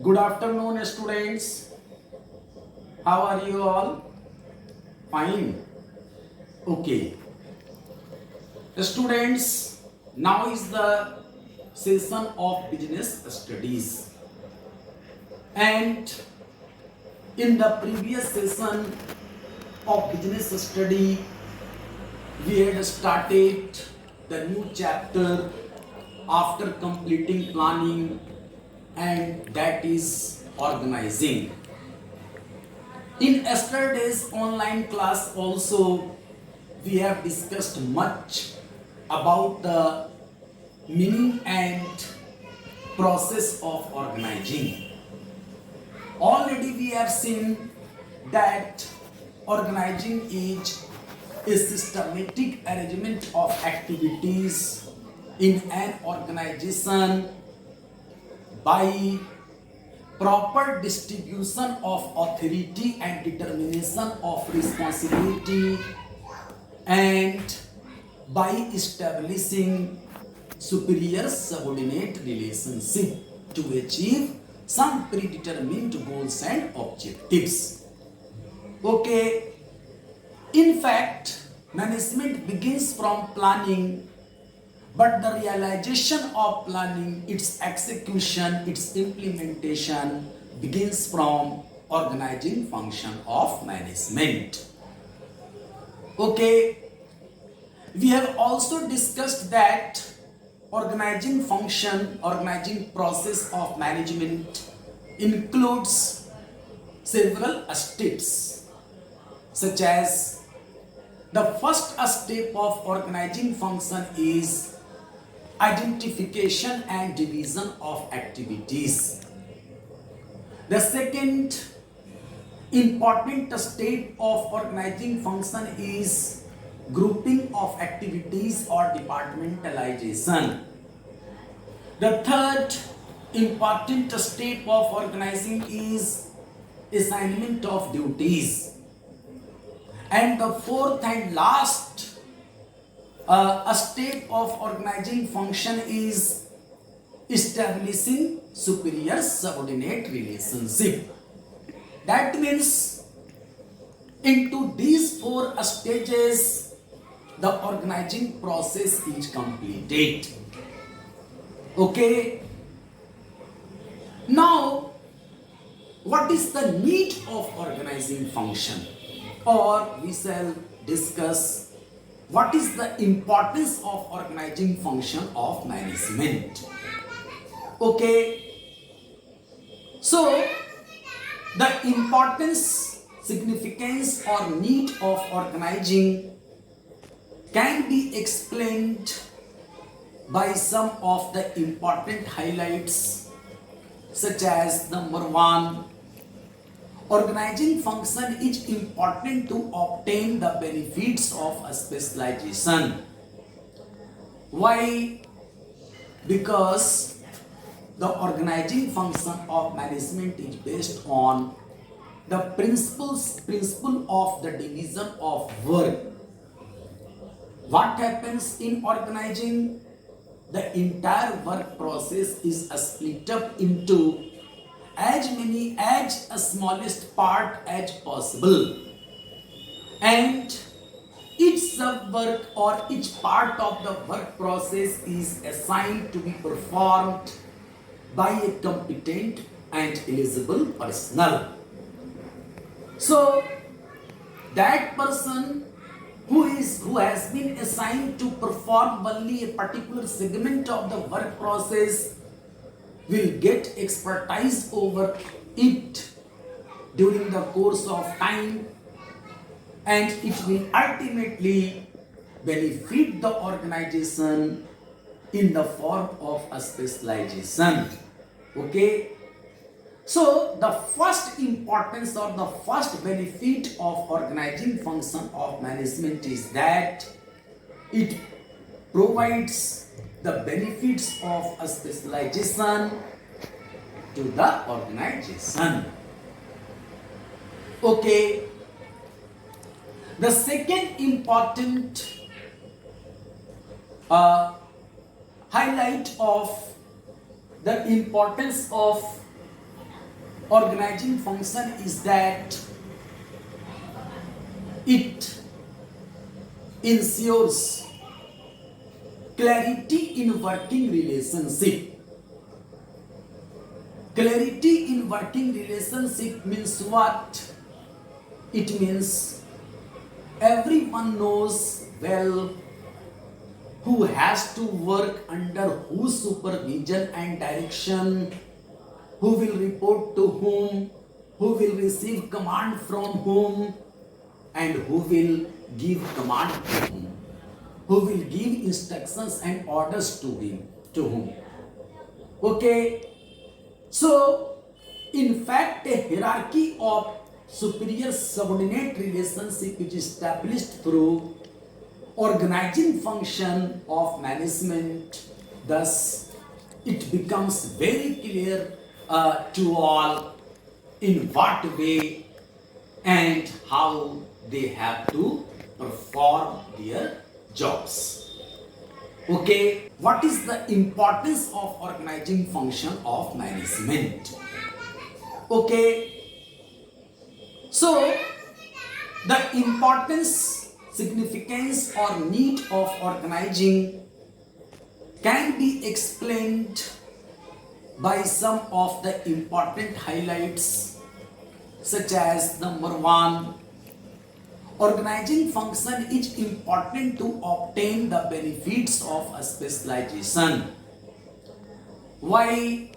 Good afternoon, students. How are you all? Fine. Okay. Students, now is the session of business studies. And in the previous session of business study, we had started the new chapter after completing planning, and that is organizing. In yesterday's online class also, we have discussed much about the meaning and process of organizing. Already we have seen that organizing is a systematic arrangement of activities in an organization by proper distribution of authority and determination of responsibility, and by establishing superior subordinate relationship to achieve some predetermined goals and objectives. Okay, in fact, management begins from planning, but the realization of planning, its execution, its implementation begins from organizing function of management. Okay, we have also discussed that organizing function, organizing process of management includes several steps, such as the first step of organizing function is identification and division of activities. The second important step of organizing function is grouping of activities or departmentalization. The third important step of organizing is assignment of duties. And the fourth and last a step of organizing function is establishing superior subordinate relationship. That means into these four stages the organizing process is completed. Okay, now what is the need of organizing function, or we shall discuss what is the importance of organizing function of management. Okay, so the importance, significance or need of organizing can be explained by some of the important highlights, such as number one, organizing function is important to obtain the benefits of a specialization. Why? Because the organizing function of management is based on the principle of the division of work. What happens in organizing? The entire work process is split up into as a smallest part as possible, and each sub work or each part of the work process is assigned to be performed by a competent and eligible personnel. So that person who has been assigned to perform only a particular segment of the work process will get expertise over it during the course of time, and it will ultimately benefit the organization in the form of a specialization. Okay, so the first importance or the first benefit of organizing function of management is that it provides the benefits of a specialization to the organization. Okay, the second important highlight of the importance of organizing function is that it ensures clarity in working relationship. Clarity in working relationship means what? It means everyone knows well who has to work under whose supervision and direction, who will report to whom, who will receive command from whom, and who will give command to whom, who will give instructions and orders to him, to whom. Okay, so in fact a hierarchy of superior subordinate relationship is established through organizing function of management. Thus it becomes very clear to all in what way and how they have to perform their jobs. Okay, what is the importance of organizing function of management? Okay, so the importance, significance or need of organizing can be explained by some of the important highlights, such as number one, organizing function is important to obtain the benefits of a specialization. Why?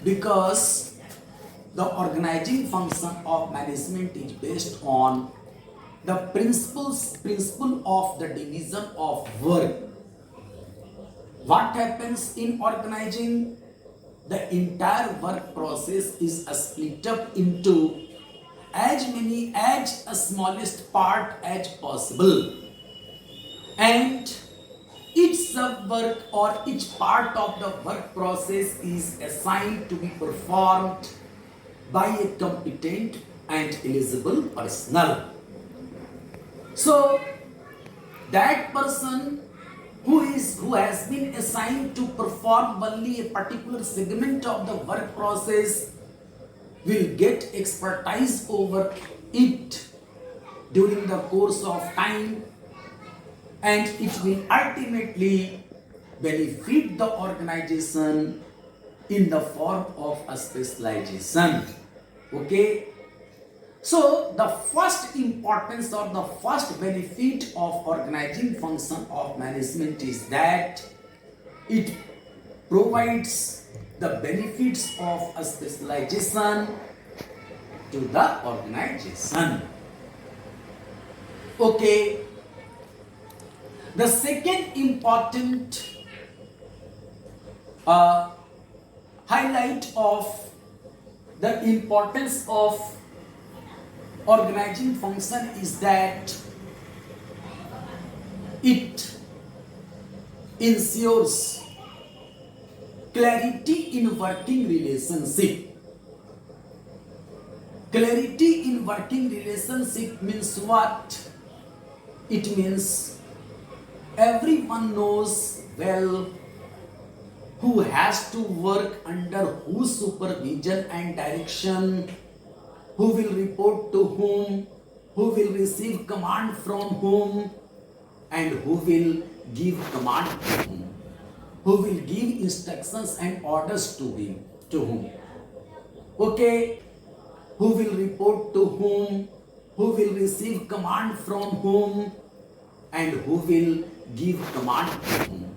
Because the organizing function of management is based on the principle of the division of work. What happens in organizing? The entire work process is split up into as a smallest part as possible, and each sub work or each part of the work process is assigned to be performed by a competent and eligible personnel. So that person who has been assigned to perform only a particular segment of the work process will get expertise over it during the course of time, and it will ultimately benefit the organization in the form of a specialization. Okay, so the first importance or the first benefit of organizing function of management is that it provides the benefits of a specialization to the organization. Okay, the second important highlight of the importance of organizing function is that it ensures clarity in working relationship. Clarity in working relationship means what? It means everyone knows well who has to work under whose supervision and direction, who will report to whom, who will receive command from whom, and who will give command to whom, who will give instructions and orders to him, to whom. Okay, who will report to whom, who will receive command from whom, and who will give command to whom,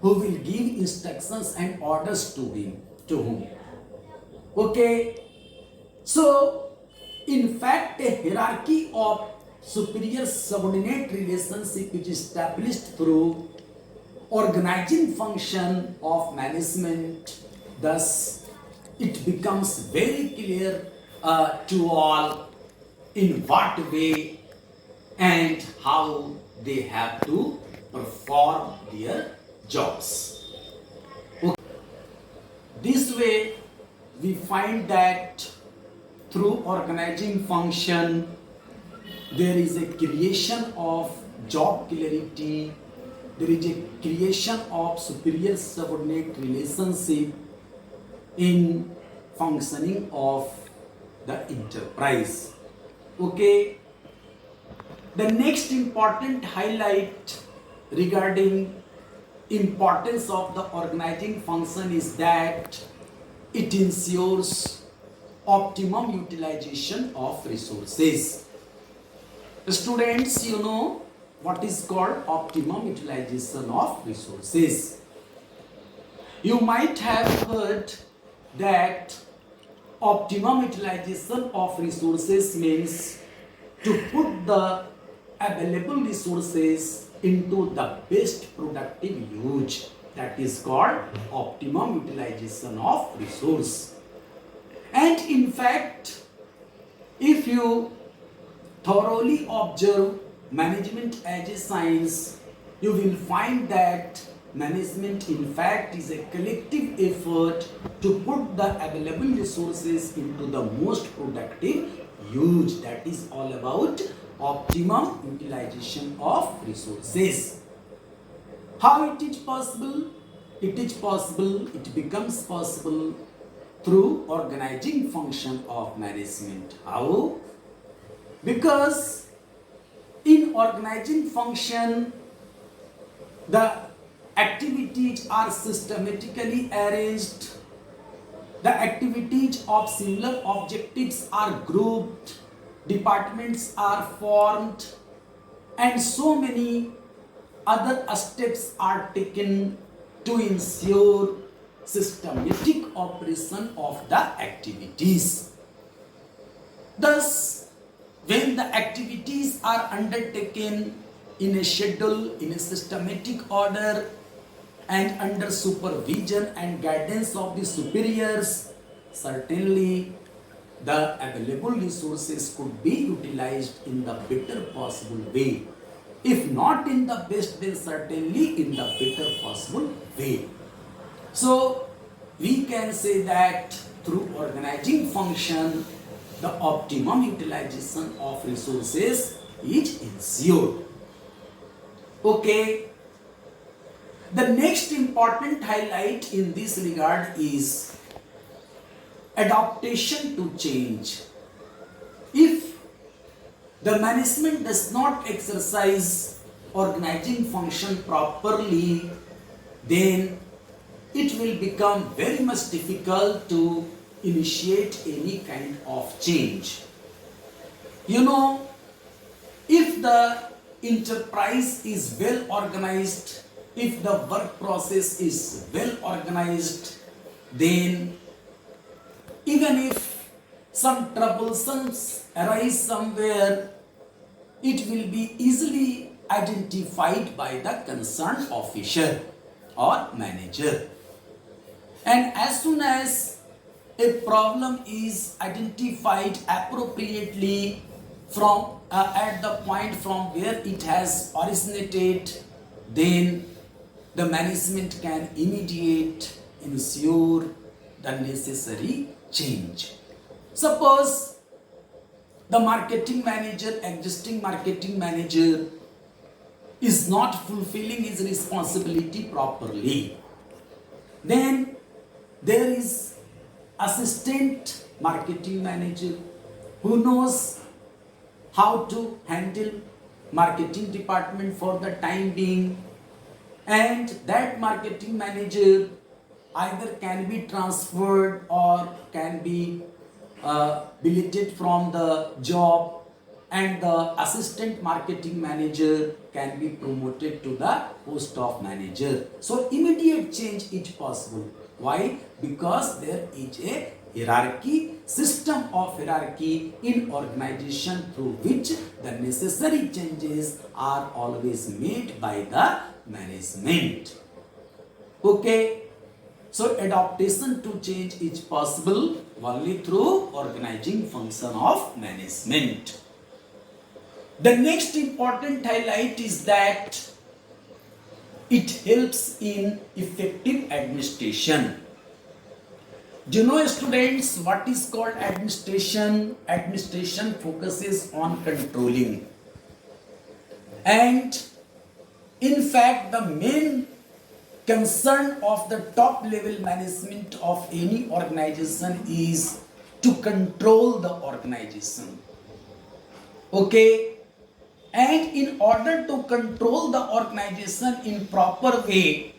who will give instructions and orders to him, to whom. Okay, so in fact a hierarchy of superior subordinate relationship is established through organizing function of management. Thus it becomes very clear to all in what way and how they have to perform their jobs. Okay. This way we find that through organizing function there is a creation of job clarity, there is a creation of superior subordinate relationship in functioning of the enterprise. Okay. The next important highlight regarding importance of the organizing function is that it ensures optimum utilization of resources. Students, you know what is called optimum utilization of resources. You might have heard that optimum utilization of resources means to put the available resources into the best productive use. That is called optimum utilization of resource. And in fact, if you thoroughly observe management as a science, you will find that management in fact is a collective effort to put the available resources into the most productive use. That is all about optimum utilization of resources. How it is possible? It is possible, it becomes possible through organizing function of management. How? Because in organizing function, the activities are systematically arranged, the activities of similar objectives are grouped, departments are formed, and so many other steps are taken to ensure systematic operation of the activities. Thus, when the activities are undertaken in a schedule, in a systematic order, and under supervision and guidance of the superiors, certainly the available resources could be utilized in the better possible way. If not in the best, then certainly in the better possible way. So we can say that through organizing function, the optimum utilization of resources is ensured. Okay. The next important highlight in this regard is adaptation to change. If the management does not exercise organizing function properly, then it will become very much difficult to initiate any kind of change. You know, if the enterprise is well organized, if the work process is well organized, then even if some troubles arise somewhere, it will be easily identified by the concerned officer or manager. And as soon as a problem is identified appropriately from at the point from where it has originated, then the management can immediately ensure the necessary change. Suppose the marketing manager, existing marketing manager, is not fulfilling his responsibility properly, then there is assistant marketing manager who knows how to handle marketing department for the time being, and that marketing manager either can be transferred or can be billeted from the job, and the assistant marketing manager can be promoted to the post of manager. So immediate change is possible. Why? Because there is a hierarchy, system of hierarchy in organization through which the necessary changes are always made by the management. Okay. So adaptation to change is possible only through organizing function of management. The next important highlight is that it helps in effective administration. Do you know, students, what is called administration? Administration focuses on controlling. And in fact, the main concern of the top level management of any organization is to control the organization. Okay, and in order to control the organization in proper way,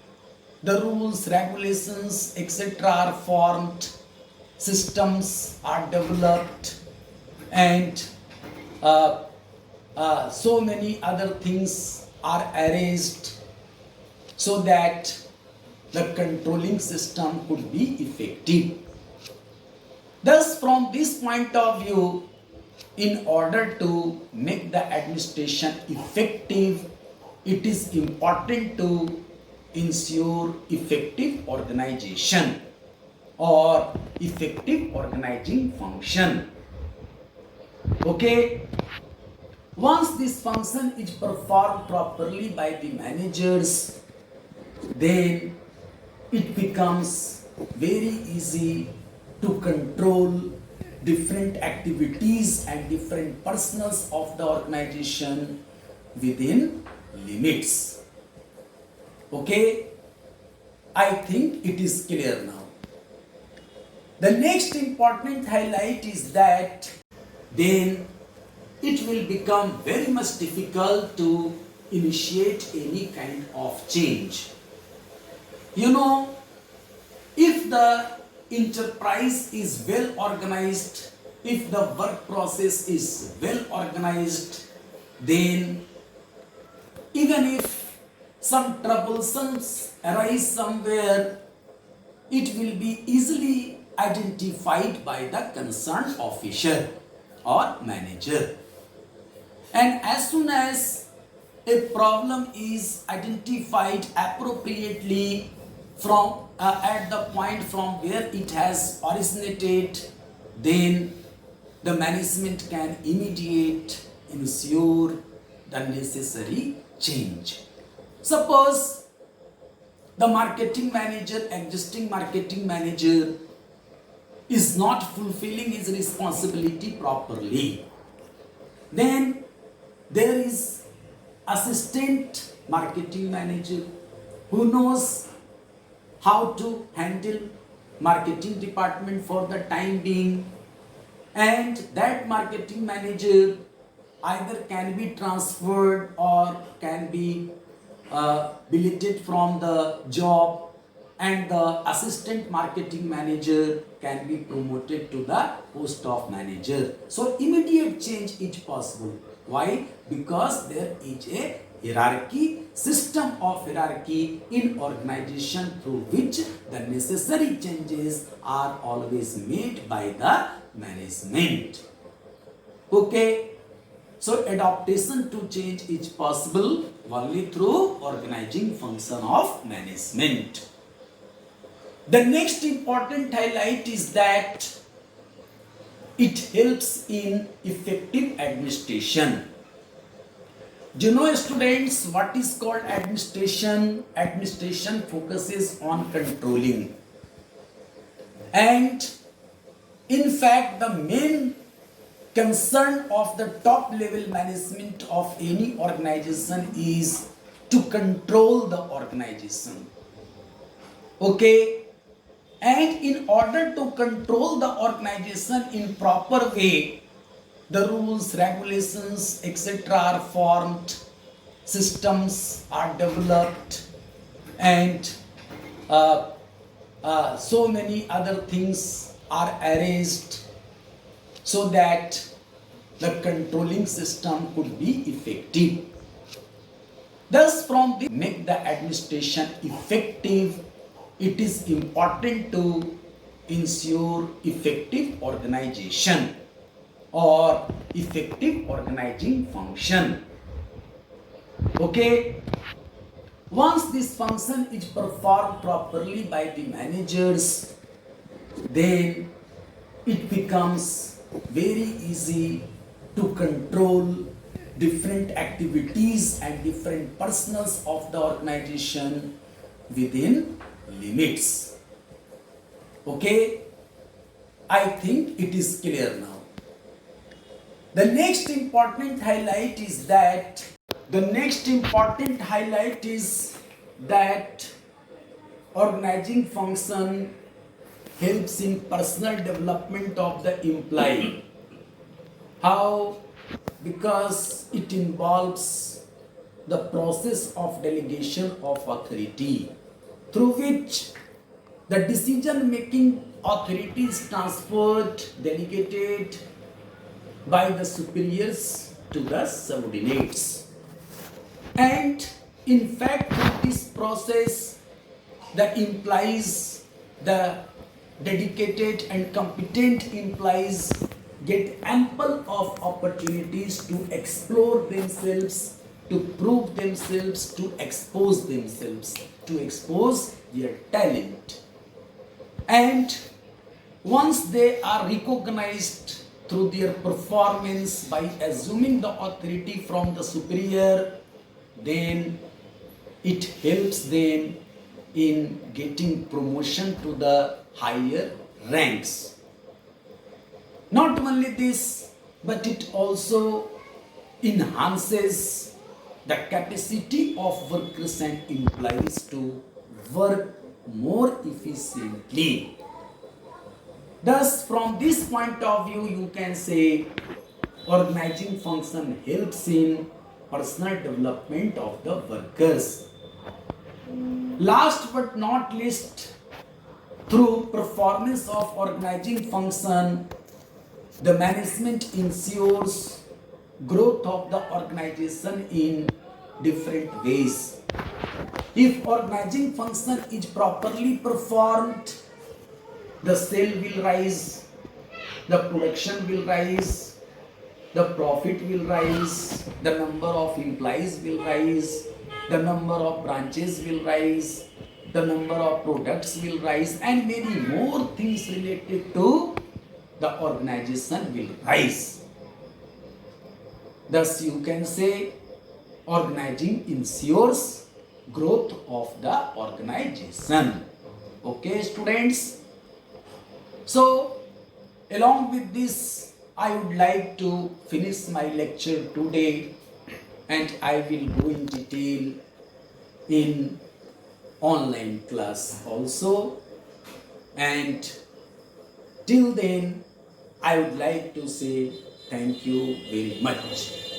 the rules, regulations, etc. are formed, systems are developed, and so many other things are arranged so that the controlling system could be effective. Thus, from this point of view, in order to make the administration effective, it is important to ensure effective organization or effective organizing function. Okay, once this function is performed properly by the managers, then it becomes very easy to control different activities and different personals of the organization within limits. Okay, I think it is clear now. The next important highlight is that then it will become very much difficult to initiate any kind of change. You know, if the enterprise is well organized, if the work process is well organized, then even if some troubles arise somewhere, it will be easily identified by the concerned officer or manager. And as soon as a problem is identified appropriately from at the point from where it has originated, then the management can immediately ensure the necessary change. Suppose the marketing manager, existing marketing manager, is not fulfilling his responsibility properly, then there is assistant marketing manager who knows how to handle marketing department for the time being, and that marketing manager either can be transferred or can be deleted from the job, and the assistant marketing manager can be promoted to the post of manager. So immediate change is possible. Why? Because there is a hierarchy, system of hierarchy in organization through which the necessary changes are always made by the management. Okay, so adaptation to change is possible only through organizing function of management. The next important highlight is that it helps in effective administration. Do you know, students, what is called administration? Administration focuses on controlling. And in fact, the main concern of the top level management of any organization is to control the organization. Okay? And in order to control the organization in proper way, the rules, regulations, etc. are formed, systems are developed, and so many other things are arranged so that the controlling system could be effective. Thus, from the make the administration effective, it is important to ensure effective organization or effective organizing function. Okay, once this function is performed properly by the managers, then it becomes very easy to control different activities and different personals of the organization within limits. Okay, I think it is clear now. The next important highlight is that organizing function helps in personal development of the employee. How? Because it involves the process of delegation of authority through which the decision making authority is transferred, delegated by the superiors to the subordinates. And in fact, this process that implies the dedicated and competent employees get ample of opportunities to explore themselves, to prove themselves, to expose themselves, to expose their talent. And once they are recognized through their performance by assuming the authority from the superior, then it helps them in getting promotion to the higher ranks. Not only this, but it also enhances the capacity of workers and employees to work more efficiently. Thus, from this point of view, you can say organizing function helps in personal development of the workers. Last but not least, through performance of organizing function, the management ensures growth of the organization in different ways. If organizing function is properly performed, the sale will rise, the production will rise, the profit will rise, the number of employees will rise, the number of branches will rise, the number of products will rise, and many more things related to the organization will rise. Thus, you can say organizing ensures growth of the organization. Okay, students? So, along with this, I would like to finish my lecture today, and I will go in detail in online class also. And till then, I would like to say thank you very much.